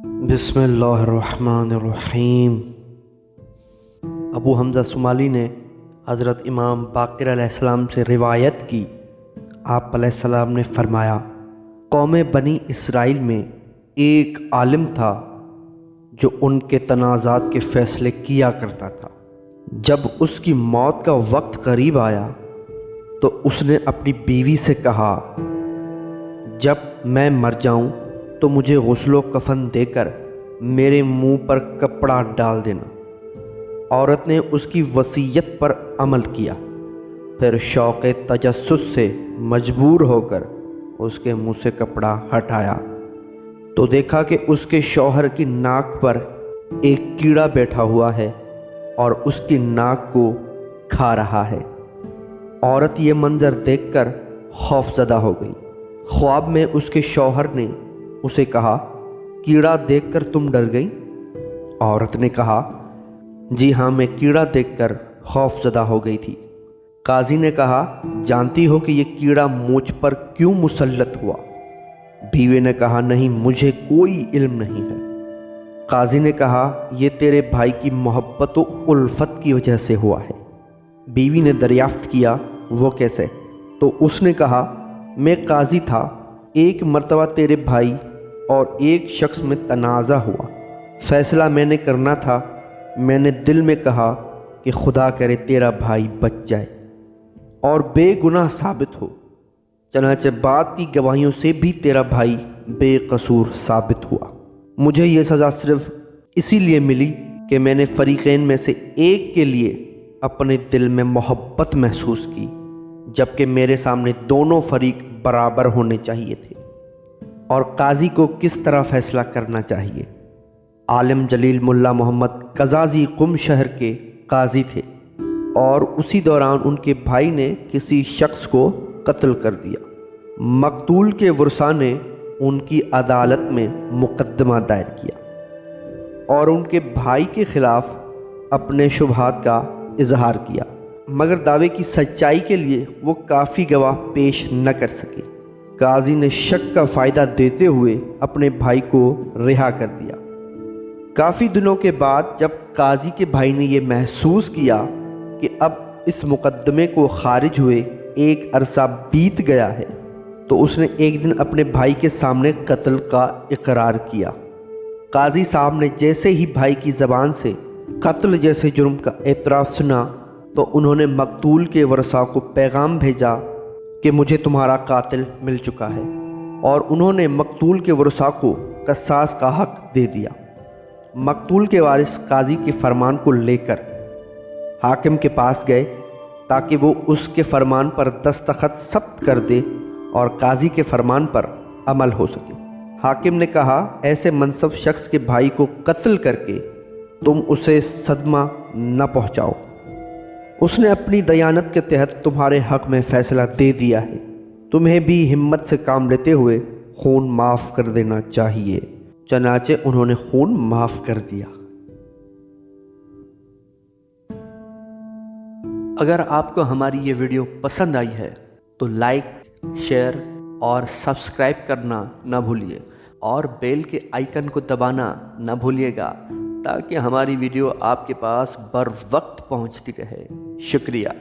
बिस्मिल्लाहिर्रहमानिर्रहीम। अबू हमज़ा सुमाली ने हज़रत इमाम बाक़िर अलैहिस्सलाम से रिवायत की, आप अलैहिस्सलाम ने फ़रमाया, कौम बनी इसराइल में एक आलिम था जो उनके तनाज़ात के फ़ैसले किया करता था। जब उसकी मौत का वक्त करीब आया तो उसने अपनी बीवी से कहा, जब मैं मर जाऊं तो मुझे गुस्लो कफन देकर मेरे मुंह पर कपड़ा डाल देना। औरत ने उसकी वसीयत पर अमल किया, फिर शौक़ तजस्सुस से मजबूर होकर उसके मुंह से कपड़ा हटाया तो देखा कि उसके शौहर की नाक पर एक कीड़ा बैठा हुआ है और उसकी नाक को खा रहा है। औरत ये मंज़र देखकर खौफज़दा हो गई। ख्वाब में उसके शौहर ने उसे कहा, कीड़ा देखकर तुम डर गई? औरत ने कहा, जी हाँ, मैं कीड़ा देखकर खौफज़दा हो गई थी। काजी ने कहा, जानती हो कि ये कीड़ा मुझ पर क्यों मुसल्लत हुआ? बीवी ने कहा, नहीं, मुझे कोई इल्म नहीं है। काजी ने कहा, ये तेरे भाई की मोहब्बत व उल्फत की वजह से हुआ है। बीवी ने दरियाफ्त किया, वो कैसे? तो उसने कहा, मैं काजी था, एक मर्तबा तेरे भाई और एक शख्स में तनाज़ा हुआ। फ़ैसला मैंने करना था। मैंने दिल में कहा कि खुदा करे तेरा भाई बच जाए और बेगुनाह साबित हो। चनाचे बात की गवाहियों से भी तेरा भाई बेकसूर साबित हुआ। मुझे ये सज़ा सिर्फ़ इसीलिए मिली कि मैंने फ़रीक़ैन में से एक के लिए अपने दिल में मोहब्बत महसूस की, जबकि मेरे सामने दोनों फ़रीक बराबर होने चाहिए थे। और काजी को किस तरह फ़ैसला करना चाहिए? आलिम जलील मुल्ला मोहम्मद कज़ाज़ी कुम शहर के काजी थे और उसी दौरान उनके भाई ने किसी शख्स को कत्ल कर दिया। मकतूल के वरसा ने उनकी अदालत में मुकदमा दायर किया और उनके भाई के ख़िलाफ़ अपने शुबहात का इजहार किया, मगर दावे की सच्चाई के लिए वो काफ़ी गवाह पेश न कर सके। काजी ने शक का फ़ायदा देते हुए अपने भाई को रिहा कर दिया। काफ़ी दिनों के बाद जब काजी के भाई ने यह महसूस किया कि अब इस मुकदमे को खारिज हुए एक अरसा बीत गया है, तो उसने एक दिन अपने भाई के सामने कत्ल का इकरार किया। काजी साहब ने जैसे ही भाई की ज़बान से कत्ल जैसे जुर्म का एतराफ़ सुना तो उन्होंने मकतूल के वरसा को पैगाम भेजा कि मुझे तुम्हारा कातिल मिल चुका है, और उन्होंने मकतूल के वरसा को क़सास का हक़ दे दिया। मकतूल के वारिस काजी के फरमान को लेकर हाकिम के पास गए ताकि वो उसके फरमान पर दस्तखत सब्त कर दे और काजी के फरमान पर अमल हो सके। हाकिम ने कहा, ऐसे मनसब शख्स के भाई को कत्ल करके तुम उसे सदमा न पहुँचाओ। उसने अपनी दयानत के तहत तुम्हारे हक़ में फ़ैसला दे दिया है। तुम्हें भी हिम्मत से काम लेते हुए खून माफ़ कर देना चाहिए। चनाचे उन्होंने खून माफ़ कर दिया। अगर आपको हमारी ये वीडियो पसंद आई है तो लाइक, शेयर और सब्सक्राइब करना न भूलिए और बेल के आइकन को दबाना न भूलिएगा ताकि हमारी वीडियो आपके पास बर वक्त पहुंचती रहे। शुक्रिया।